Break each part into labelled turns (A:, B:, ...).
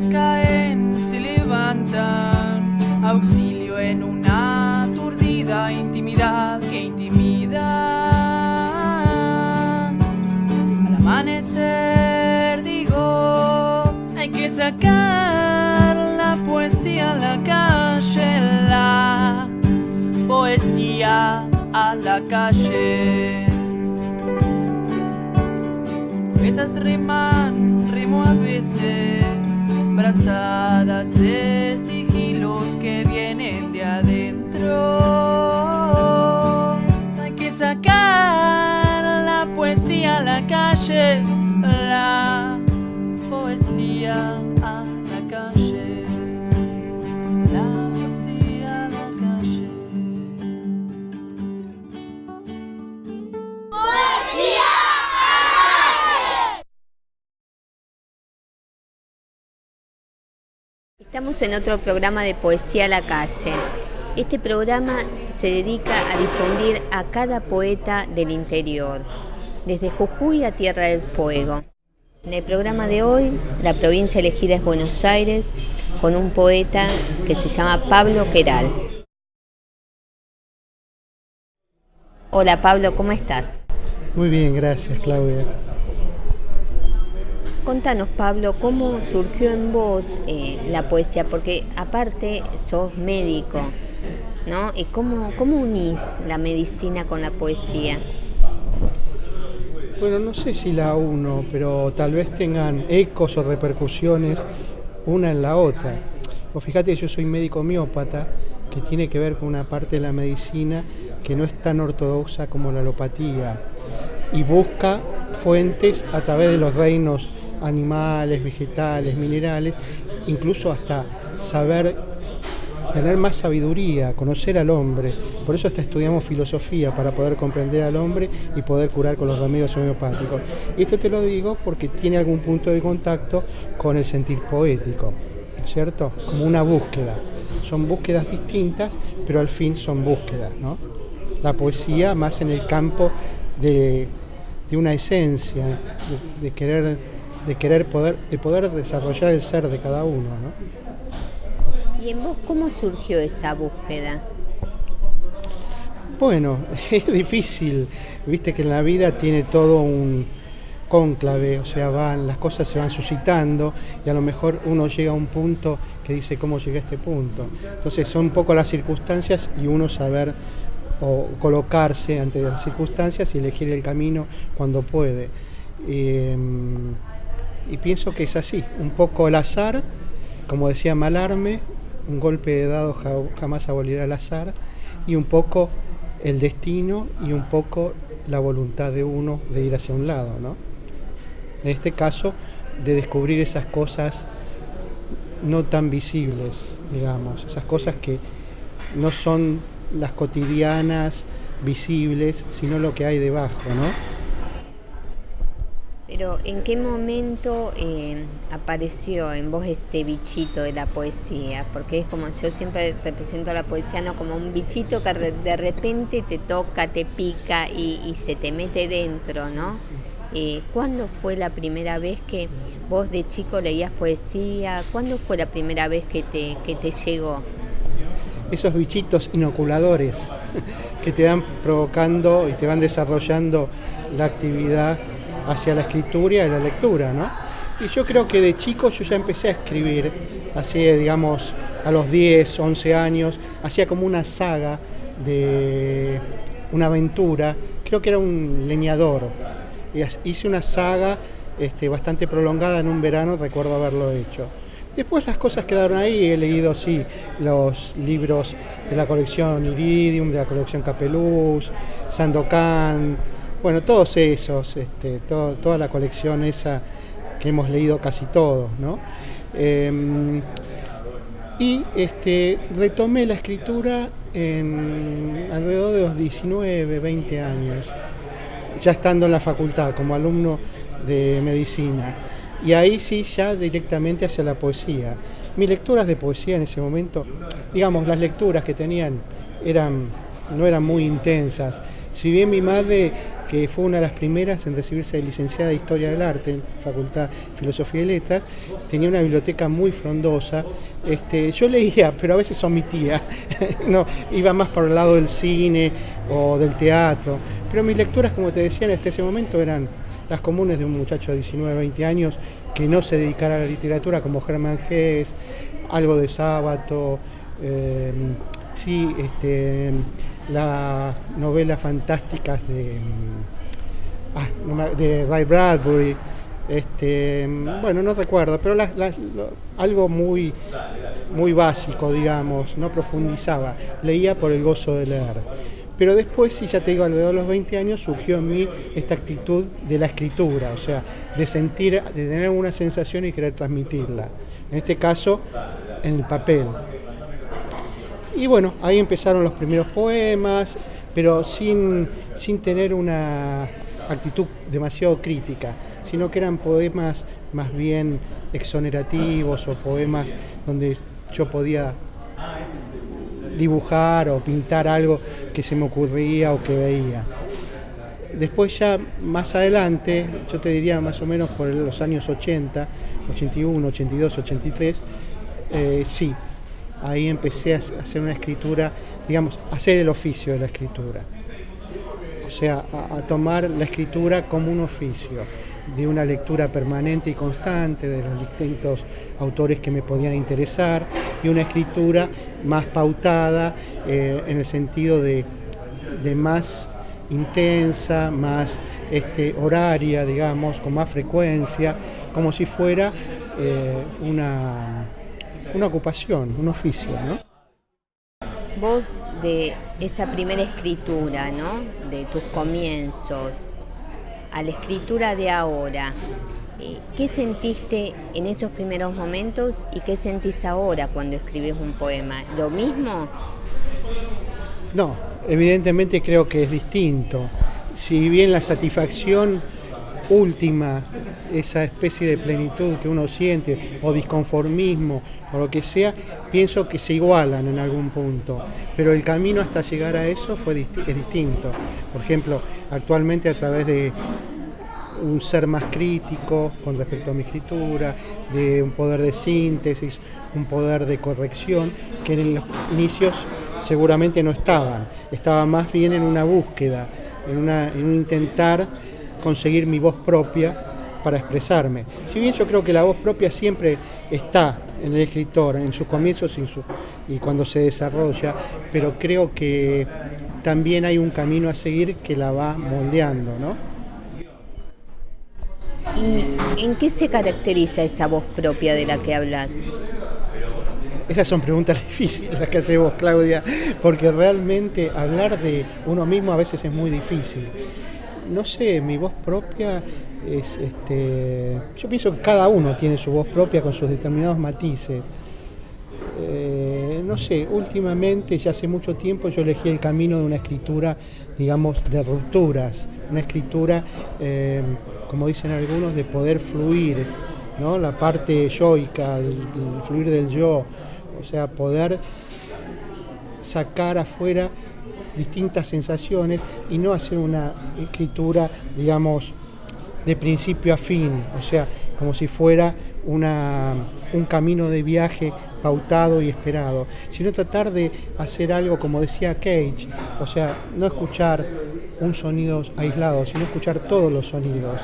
A: árboles caen, se levantan, auxilio en una aturdida intimidad que intimida. Al amanecer digo, hay que sacar la poesía a la calle, la poesía a la calle. Los poetas riman, rimo a veces, brazadas de sigilos que vienen de adentro. Hay que sacar la poesía a la calle, la poesía a la calle, la poesía a la calle.
B: ¡Poesía! Estamos en otro programa de Poesía a la Calle. Este programa se dedica a difundir a cada poeta del interior, desde Jujuy a Tierra del Fuego. En el programa de hoy, la provincia elegida es Buenos Aires, con un poeta que se llama Pablo Queral. Hola Pablo, ¿cómo estás?
C: Muy bien, gracias Claudia.
B: Contanos, Pablo, ¿cómo surgió en vos la poesía? Porque aparte sos médico, ¿no? ¿Y cómo unís la medicina con la poesía?
C: Bueno, no sé si la uno, pero tal vez tengan ecos o repercusiones una en la otra. O fíjate, yo soy médico homeópata, que tiene que ver con una parte de la medicina que no es tan ortodoxa como la alopatía, y busca fuentes a través de los reinos animales, vegetales, minerales, incluso hasta saber, tener más sabiduría, conocer al hombre. Por eso hasta estudiamos filosofía, para poder comprender al hombre y poder curar con los remedios homeopáticos. Y esto te lo digo porque tiene algún punto de contacto con el sentir poético, ¿no es cierto? Como una búsqueda. Son búsquedas distintas, pero al fin son búsquedas, ¿no? La poesía más en el campo de una esencia, de querer poder desarrollar el ser de cada uno, ¿no?
B: ¿Y en vos cómo surgió esa búsqueda?
C: Bueno, es difícil, viste que en la vida tiene todo un cónclave, o sea, las cosas se van suscitando y a lo mejor uno llega a un punto que dice cómo llegué a este punto. Entonces son un poco las circunstancias y uno saber o colocarse ante las circunstancias y elegir el camino cuando puede. Y pienso que es así, un poco al azar, como decía Malarmé, un golpe de dado jamás abolirá el azar, y un poco el destino y un poco la voluntad de uno de ir hacia un lado, ¿no? En este caso, de descubrir esas cosas no tan visibles, digamos, esas cosas que no son las cotidianas, visibles, sino lo que hay debajo, ¿no?
B: Pero ¿en qué momento apareció en vos este bichito de la poesía? Porque es como, yo siempre represento a la poesía no como un bichito que de repente te toca, te pica y se te mete dentro, ¿no? ¿Cuándo fue la primera vez que vos de chico leías poesía? ¿Cuándo fue la primera vez que te llegó?
C: Esos bichitos inoculadores que te van provocando y te van desarrollando la actividad hacia la escritura y la lectura, ¿no? Y yo creo que de chico yo ya empecé a escribir, así digamos a los 10, 11 años, hacía como una saga de una aventura, creo que era un leñador, y hice una saga bastante prolongada en un verano, recuerdo haberlo hecho. Después las cosas quedaron ahí, he leído sí los libros de la colección Iridium, de la colección Capeluz, Sandokan, bueno, todos esos, toda la colección esa que hemos leído casi todos, ¿no? Retomé la escritura alrededor de los 19, 20 años, ya estando en la facultad como alumno de medicina. Y ahí sí, ya directamente hacia la poesía. Mis lecturas de poesía en ese momento, digamos, las lecturas que tenían no eran muy intensas. Si bien mi madre, que fue una de las primeras en recibirse de licenciada de Historia del Arte en Facultad de Filosofía y Letras, tenía una biblioteca muy frondosa. Yo leía, pero a veces omitía, no, iba más por el lado del cine o del teatro, pero mis lecturas, como te decía, hasta ese momento eran las comunes de un muchacho de 19, 20 años que no se dedicara a la literatura, como Germán Gess, algo de Sábato, las novelas fantásticas de Ray Bradbury, bueno, no recuerdo, pero algo muy, muy básico, digamos, no profundizaba, leía por el gozo de leer. Pero después, sí, ya te digo, alrededor de los 20 años surgió en mí esta actitud de la escritura, o sea, de sentir, de tener una sensación y querer transmitirla. En este caso, en el papel. Y bueno, ahí empezaron los primeros poemas, pero sin tener una actitud demasiado crítica, sino que eran poemas más bien exonerativos o poemas donde yo podía dibujar o pintar algo que se me ocurría o que veía. Después ya más adelante, yo te diría más o menos por los años 80, 81, 82, 83, sí, ahí empecé a hacer una escritura, digamos, a hacer el oficio de la escritura. O sea, a tomar la escritura como un oficio, de una lectura permanente y constante de los distintos autores que me podían interesar, y una escritura más pautada en el sentido de más intensa, más horaria, digamos, con más frecuencia, como si fuera una ocupación, un oficio, ¿no?
B: Vos, de esa primera escritura, ¿no?, de tus comienzos a la escritura de ahora, ¿qué sentiste en esos primeros momentos y qué sentís ahora cuando escribís un poema? ¿Lo mismo?
C: No, evidentemente creo que es distinto. Si bien la satisfacción última, esa especie de plenitud que uno siente, o disconformismo, o lo que sea, pienso que se igualan en algún punto, pero el camino hasta llegar a eso es distinto. Por ejemplo, actualmente a través de un ser más crítico con respecto a mi escritura, de un poder de síntesis, un poder de corrección, que en los inicios seguramente no estaba más bien en una búsqueda, en un intentar conseguir mi voz propia para expresarme. Si bien yo creo que la voz propia siempre está en el escritor, en sus comienzos y cuando se desarrolla, pero creo que también hay un camino a seguir que la va moldeando, ¿no?
B: ¿Y en qué se caracteriza esa voz propia de la que hablas?
C: Esas son preguntas difíciles las que haces vos, Claudia, porque realmente hablar de uno mismo a veces es muy difícil. No sé, mi voz propia es, yo pienso que cada uno tiene su voz propia con sus determinados matices. No sé, últimamente, ya hace mucho tiempo, yo elegí el camino de una escritura, digamos, de rupturas, una escritura, como dicen algunos, de poder fluir, ¿no? La parte yoica, el fluir del yo, o sea, poder sacar afuera distintas sensaciones y no hacer una escritura, digamos, de principio a fin, o sea, como si fuera un camino de viaje pautado y esperado, sino tratar de hacer algo, como decía Cage, o sea, no escuchar un sonido aislado, sino escuchar todos los sonidos,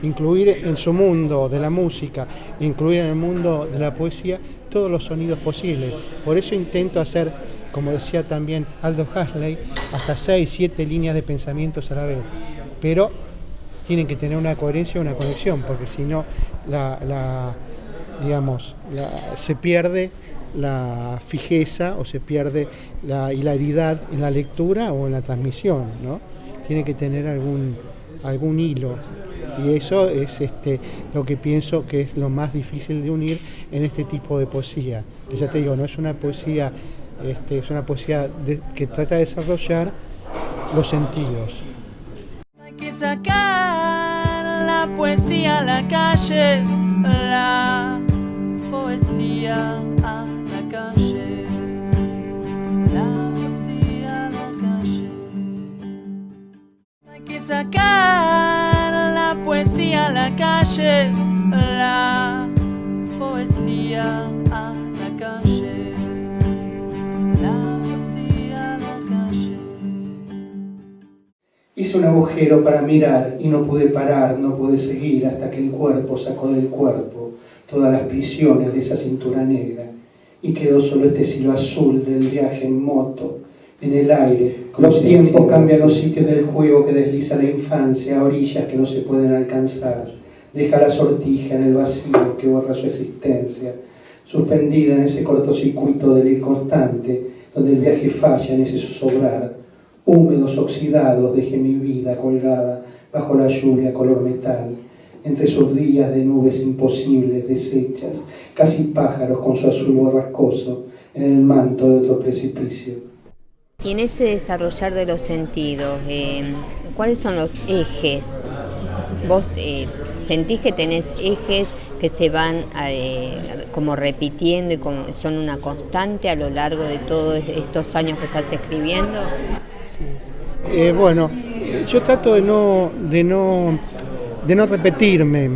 C: incluir en su mundo de la música, incluir en el mundo de la poesía todos los sonidos posibles. Por eso intento hacer, como decía también Aldous Huxley, hasta 6, 7 líneas de pensamientos a la vez, pero tienen que tener una coherencia, una conexión, porque si no, se pierde la fijeza o se pierde la hilaridad en la lectura o en la transmisión, ¿no? Tiene que tener algún hilo, y eso es lo que pienso que es lo más difícil de unir en este tipo de poesía. Que ya te digo, no es una poesía, es una poesía que trata de desarrollar los sentidos.
A: Hay que sacar la poesía a la calle, la poesía a la calle, la poesía a la calle. que sacar la poesía a la calle, la poesía a la calle, la poesía a la calle.
C: Hice un agujero para mirar y no pude parar, no pude seguir hasta que el cuerpo sacó del cuerpo todas las prisiones de esa cintura negra y quedó solo este cielo azul del viaje en moto, en el aire. Los tiempos cambian los sitios del juego que desliza la infancia a orillas que no se pueden alcanzar. Deja la sortija en el vacío que borra su existencia, suspendida en ese cortocircuito del inconstante, donde el viaje falla en ese zozobrar. Húmedos oxidados dejé mi vida colgada bajo la lluvia color metal, entre esos días de nubes imposibles deshechas, casi pájaros con su azul borrascoso en el manto de otro precipicio.
B: Y en ese desarrollar de los sentidos, ¿cuáles son los ejes? ¿Vos sentís que tenés ejes que se van como repitiendo y como son una constante a lo largo de todos estos años que estás escribiendo?
C: Bueno, yo trato de no repetirme,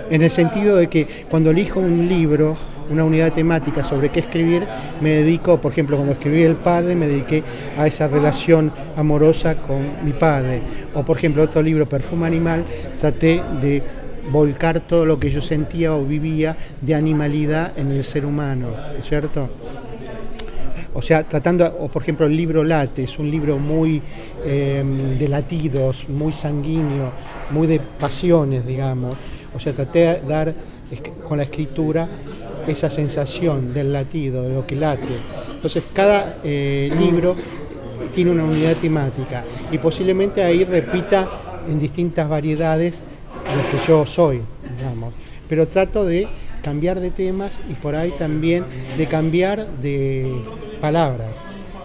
C: en el sentido de que cuando elijo un libro, una unidad temática sobre qué escribir, me dedico, por ejemplo, cuando escribí El Padre, me dediqué a esa relación amorosa con mi padre. O, por ejemplo, otro libro, Perfume Animal, traté de volcar todo lo que yo sentía o vivía de animalidad en el ser humano, ¿cierto? O sea, tratando, o por ejemplo el libro Late, es un libro muy de latidos, muy sanguíneo, muy de pasiones, digamos. O sea, traté de dar con la escritura esa sensación del latido, de lo que late. Entonces cada libro tiene una unidad temática y posiblemente ahí repita en distintas variedades lo que yo soy, digamos. Pero trato de cambiar de temas y por ahí también de cambiar de palabras.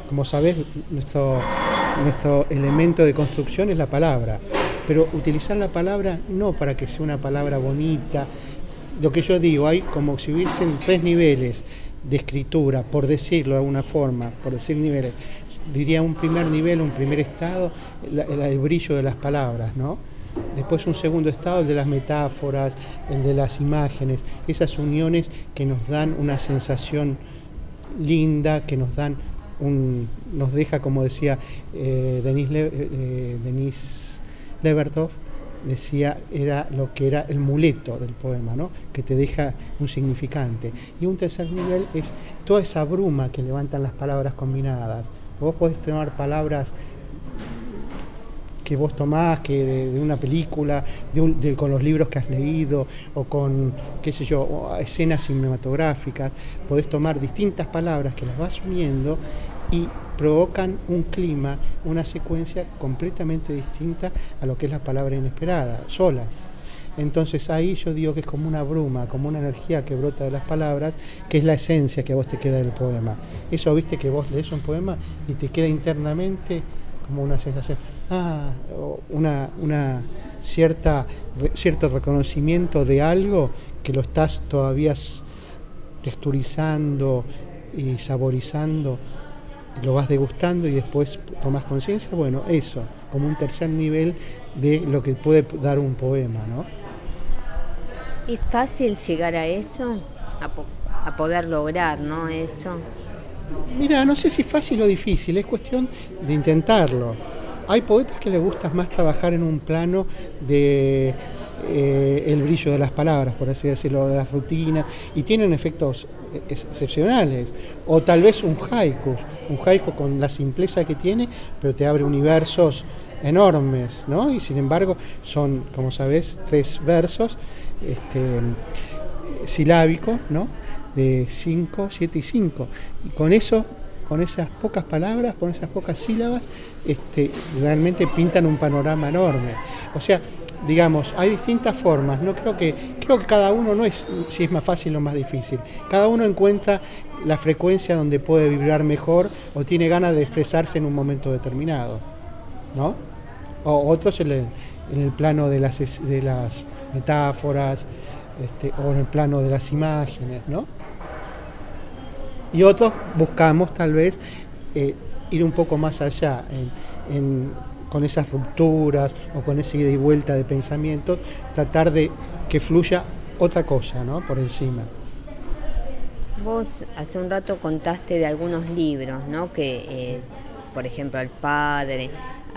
C: Como sabés, nuestro elemento de construcción es la palabra, pero utilizar la palabra no para que sea una palabra bonita. Lo que yo digo, hay como si hubiesen 3 niveles de escritura, por decirlo de alguna forma, por decir niveles. Diría un primer nivel, un primer estado, el brillo de las palabras, ¿no? Después un segundo estado, el de las metáforas, el de las imágenes, esas uniones que nos dan una sensación linda, que nos deja, como decía Denise Levertov, decía, era lo que era el muleto del poema, ¿no? Que te deja un significante. Y un tercer nivel es toda esa bruma que levantan las palabras combinadas. Vos podés tomar palabras que vos tomás, que de una película, con los libros que has leído, o con, qué sé yo, escenas cinematográficas, podés tomar distintas palabras que las vas uniendo y provocan un clima, una secuencia completamente distinta a lo que es la palabra inesperada, sola. Entonces ahí yo digo que es como una bruma, como una energía que brota de las palabras, que es la esencia que a vos te queda del poema. Eso, viste, que vos lees un poema y te queda internamente como una sensación, cierto reconocimiento de algo que lo estás todavía texturizando y saborizando, lo vas degustando y después tomás conciencia. Bueno, eso, como un tercer nivel de lo que puede dar un poema, ¿no?
B: ¿Es fácil llegar a eso? A poder lograr, ¿no? Eso.
C: Mira, no sé si es fácil o difícil, es cuestión de intentarlo. Hay poetas que les gusta más trabajar en un plano de el brillo de las palabras, por así decirlo, de las rutinas, y tienen efectos excepcionales. O tal vez un haiku con la simpleza que tiene, pero te abre universos enormes, ¿no? Y sin embargo son, como sabés, 3 versos silábicos, ¿no? De 5, 7 y 5. Y con eso, con esas pocas palabras, con esas pocas sílabas, realmente pintan un panorama enorme. O sea, digamos, hay distintas formas. No creo que cada uno no es si es más fácil o más difícil. Cada uno encuentra la frecuencia donde puede vibrar mejor o tiene ganas de expresarse en un momento determinado, ¿no? O otros en el plano de las metáforas, o en el plano de las imágenes, ¿no? Y otros buscamos tal vez ir un poco más allá, en con esas rupturas o con esa ida y vuelta de pensamientos, tratar de que fluya otra cosa, ¿no? Por encima.
B: Vos hace un rato contaste de algunos libros, ¿no? Que, por ejemplo, El Padre.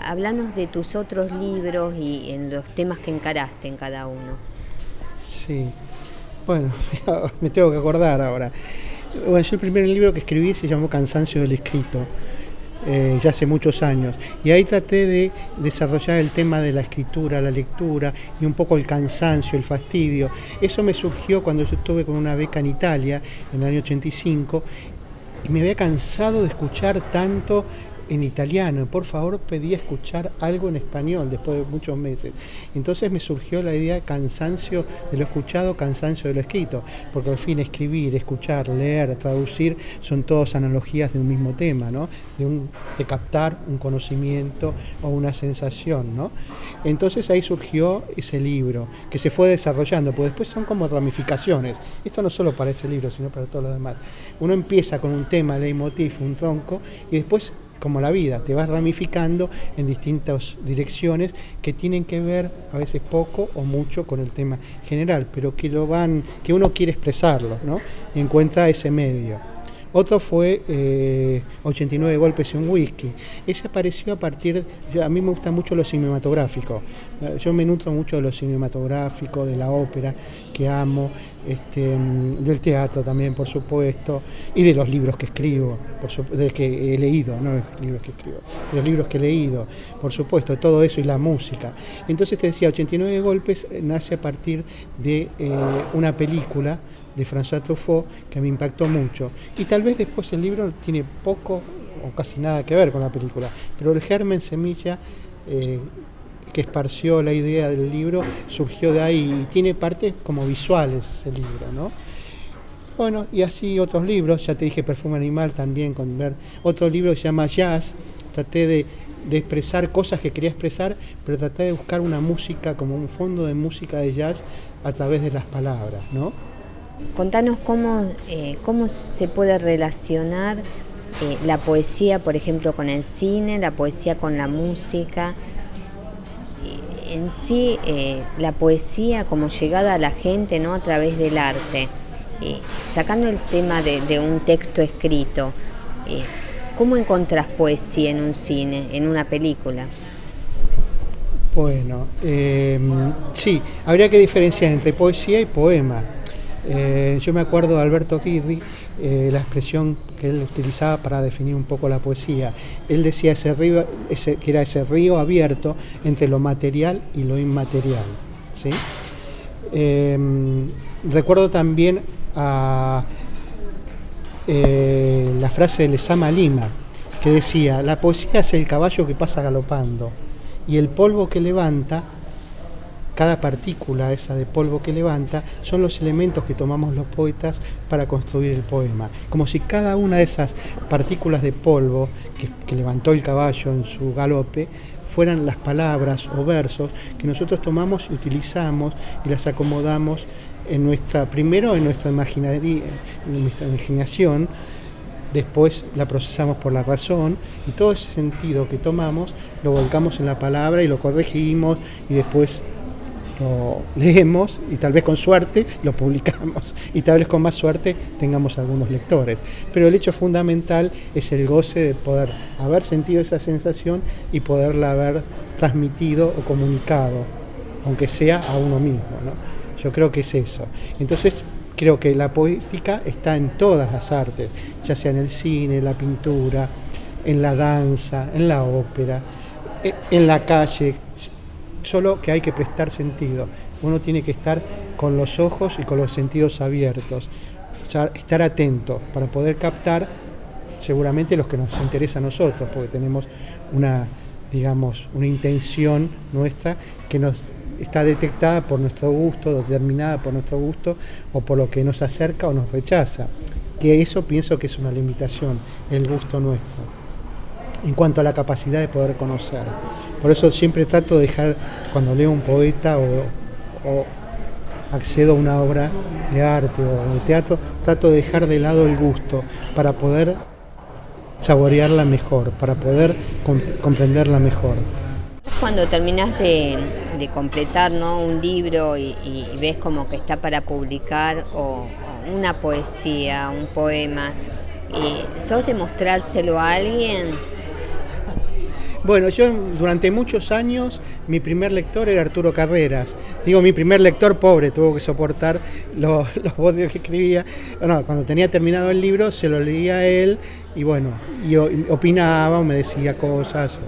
B: Háblanos de tus otros libros y en los temas que encaraste en cada uno.
C: Sí, bueno, me tengo que acordar ahora. Bueno, yo el primer libro que escribí se llamó Cansancio del Escrito, ya hace muchos años, y ahí traté de desarrollar el tema de la escritura, la lectura y un poco el cansancio, el fastidio. Eso me surgió cuando yo estuve con una beca en Italia en el año 85 y me había cansado de escuchar tanto en italiano. Por favor, pedí escuchar algo en español después de muchos meses. Entonces me surgió la idea de cansancio de lo escuchado, cansancio de lo escrito, porque al fin escribir, escuchar, leer, traducir son todas analogías de un mismo tema, ¿no? De captar un conocimiento o una sensación, ¿no? Entonces ahí surgió ese libro que se fue desarrollando, porque después son como ramificaciones. Esto no solo para ese libro, sino para todo lo demás. Uno empieza con un tema, leitmotiv, un tronco, y después, como la vida, te vas ramificando en distintas direcciones que tienen que ver a veces poco o mucho con el tema general, pero que que uno quiere expresarlo, ¿no? Y encuentra ese medio. Otro fue 89 golpes y un whisky. Ese apareció a mí me gusta mucho lo cinematográfico. Yo me nutro mucho de lo cinematográfico, de la ópera, que amo, del teatro también, por supuesto, y de los libros que escribo, de que he leído, no de los libros que escribo, de los libros que he leído, por supuesto, todo eso y la música. Entonces te decía, 89 golpes nace a partir de una película de François Truffaut que me impactó mucho, y tal vez después el libro tiene poco o casi nada que ver con la película, pero el germen semilla que esparció la idea del libro surgió de ahí y tiene partes como visuales ese libro, ¿no? Bueno, y así otros libros, ya te dije Perfume Animal también, con ver otro libro que se llama Jazz. Traté de expresar cosas que quería expresar, pero traté de buscar una música, como un fondo de música de jazz a través de las palabras, ¿no?
B: Contanos cómo se puede relacionar la poesía, por ejemplo, con el cine, la poesía con la música. En sí, la poesía como llegada a la gente, ¿no? A través del arte. Sacando el tema de un texto escrito, ¿cómo encontrás poesía en un cine, en una película?
C: Bueno, sí, habría que diferenciar entre poesía y poema. Yo me acuerdo de Alberto Guirri, la expresión que él utilizaba para definir un poco la poesía. Él decía que era ese río abierto entre lo material y lo inmaterial, ¿sí? Recuerdo también la frase de Lezama Lima, que decía: la poesía es el caballo que pasa galopando, y el polvo que levanta, cada partícula esa de polvo que levanta, son los elementos que tomamos los poetas para construir el poema. Como si cada una de esas partículas de polvo que levantó el caballo en su galope fueran las palabras o versos que nosotros tomamos y utilizamos y las acomodamos primero en nuestra imaginación, después la procesamos por la razón, y todo ese sentido que tomamos lo volcamos en la palabra y lo corregimos, y después lo leemos y tal vez con suerte lo publicamos, y tal vez con más suerte tengamos algunos lectores. Pero el hecho fundamental es el goce de poder haber sentido esa sensación y poderla haber transmitido o comunicado, aunque sea a uno mismo, ¿no? Yo creo que es eso. Entonces creo que la poética está en todas las artes, ya sea en el cine, en la pintura, en la danza, en la ópera, en la calle, solo que hay que prestar sentido. Uno tiene que estar con los ojos y con los sentidos abiertos, o sea, estar atento para poder captar seguramente los que nos interesa a nosotros, porque tenemos una intención nuestra que nos está detectada por nuestro gusto, determinada por nuestro gusto, o por lo que nos acerca o nos rechaza, que eso pienso que es una limitación, el gusto nuestro, en cuanto a la capacidad de poder conocer. Por eso siempre trato de dejar, cuando leo un poeta o accedo a una obra de arte o de teatro, trato de dejar de lado el gusto para poder saborearla mejor, para poder comprenderla mejor.
B: cuando terminas de completar, ¿no?, un libro y ves como que está para publicar, o una poesía, un poema, ¿sos de mostrárselo a alguien?
C: Bueno, yo durante muchos años mi primer lector era Arturo Carreras. Digo, mi primer lector, pobre, tuvo que soportar los bodios que escribía. No, cuando tenía terminado el libro se lo leía a él y bueno, yo opinaba o me decía cosas.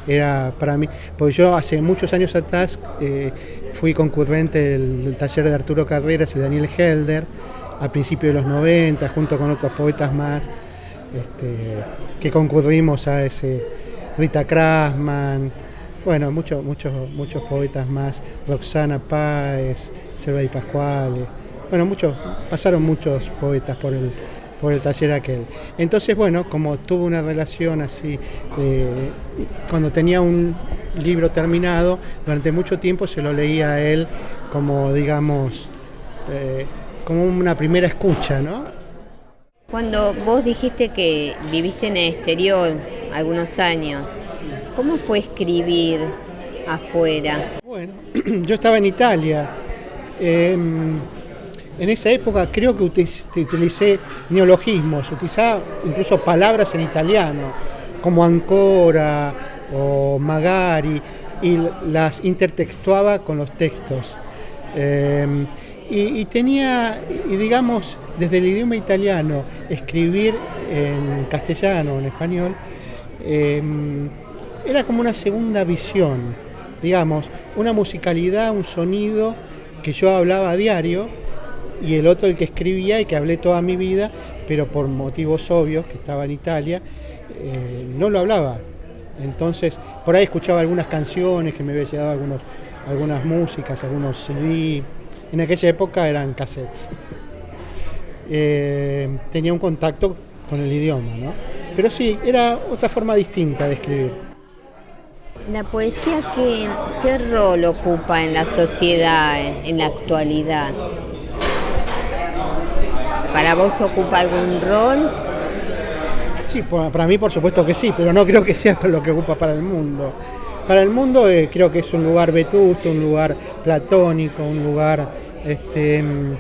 C: Era para mí, porque yo hace muchos años atrás fui concurrente del taller de Arturo Carreras y Daniel Helder a principios de los 90, junto con otros poetas más, que concurrimos a ese... Rita Krasman, bueno, muchos poetas más, Roxana Páez, Selva y Pascuale, bueno, pasaron muchos poetas por el taller aquel. Entonces, bueno, como tuve una relación así, cuando tenía un libro terminado, durante mucho tiempo se lo leía a él como, digamos, como una primera escucha, ¿no?
B: Cuando vos dijiste que viviste en el exterior algunos años, ¿cómo fue escribir afuera?
C: Bueno, yo estaba en Italia. En esa época creo que utilicé neologismos, utilizaba incluso palabras en italiano, como ancora o magari, y las intertextuaba con los textos. Y digamos, desde el idioma italiano, escribir en castellano, en español, era como una segunda visión, digamos, una musicalidad, un sonido que yo hablaba a diario, y el otro el que escribía y que hablé toda mi vida, pero por motivos obvios, que estaba en Italia, no lo hablaba. Entonces, por ahí escuchaba algunas canciones que me había llegado, algunas músicas, algunos CD. En aquella época eran cassettes. Tenía un contacto con el idioma, ¿no? Pero sí, era otra forma distinta de escribir.
B: ¿La poesía qué rol ocupa en la sociedad, en la actualidad? ¿Para vos ocupa algún rol?
C: Sí, para mí por supuesto que sí, pero no creo que sea lo que ocupa para el mundo. Para el mundo creo que es un lugar vetusto, un lugar platónico, un lugar... en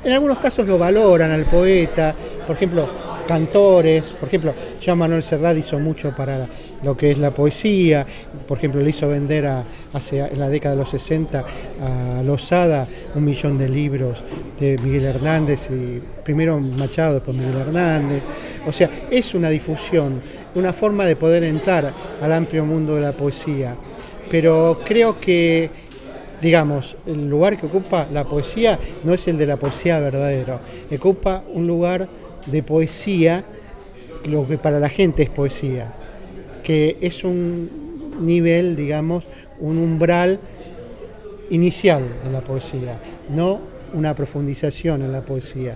C: algunos casos lo valoran al poeta, por ejemplo, cantores, por ejemplo, Joan Manuel Serrat hizo mucho para lo que es la poesía, por ejemplo, le hizo vender en la década de los 60 a Losada 1 millón de libros de Miguel Hernández, y primero Machado, después Miguel Hernández. O sea, es una difusión, una forma de poder entrar al amplio mundo de la poesía, pero creo que, digamos, el lugar que ocupa la poesía no es el de la poesía verdadero, ocupa un lugar de poesía, lo que para la gente es poesía, que es un nivel, digamos, un umbral inicial de la poesía, no una profundización en la poesía,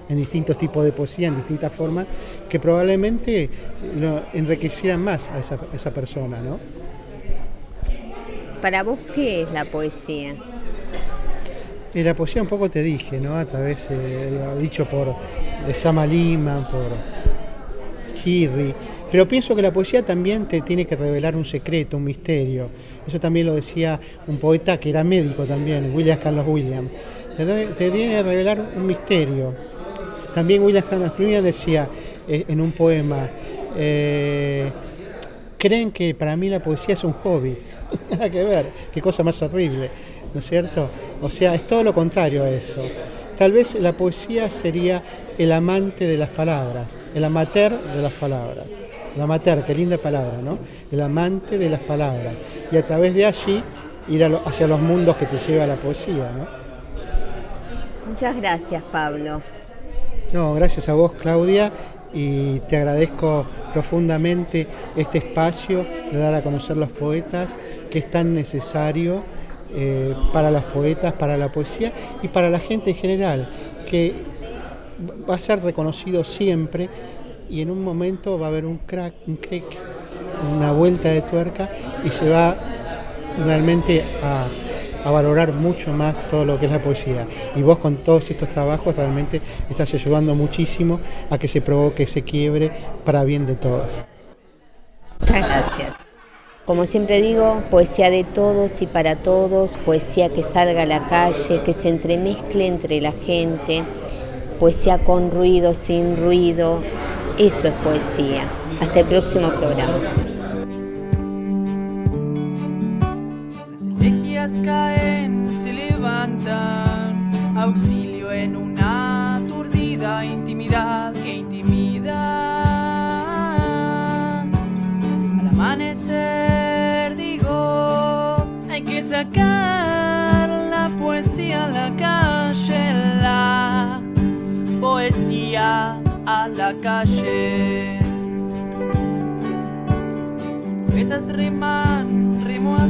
C: en distintos tipos de poesía, en distintas formas, que probablemente lo enriquecieran más a esa persona, ¿no?
B: Para vos, ¿qué es la poesía?
C: Y la poesía un poco te dije, ¿no? A través, lo dicho de Sama Lima, por Girri, pero pienso que la poesía también te tiene que revelar un secreto, un misterio. Eso también lo decía un poeta que era médico también, William Carlos Williams. Te tiene que revelar un misterio. También William Carlos Williams decía en un poema, creen que para mí la poesía es un hobby. Nada que ver, qué cosa más horrible, ¿no es cierto? O sea, es todo lo contrario a eso. Tal vez la poesía sería el amante de las palabras, el amateur de las palabras. El amateur, qué linda palabra, ¿no? El amante de las palabras. Y a través de allí ir hacia los mundos que te lleva la poesía, ¿no?
B: Muchas gracias, Pablo.
C: No, gracias a vos, Claudia, y te agradezco profundamente este espacio de dar a conocer los poetas, que es tan necesario para los poetas, para la poesía y para la gente en general, que va a ser reconocido siempre, y en un momento va a haber un clic, una vuelta de tuerca, y se va realmente a valorar mucho más todo lo que es la poesía. Y vos, con todos estos trabajos, realmente estás ayudando muchísimo a que se provoque ese quiebre para bien de todos.
B: Muchas gracias. Como siempre digo, poesía de todos y para todos, poesía que salga a la calle, que se entremezcle entre la gente, poesía con ruido, sin ruido, eso es poesía. Hasta el próximo programa.
A: Las elegías caen, se levantan, auxilio en una aturdida intimidad que intimida. Al amanecer digo, hay que sacar la poesía a la calle, la poesía a la calle. Sus poetas riman, rimo a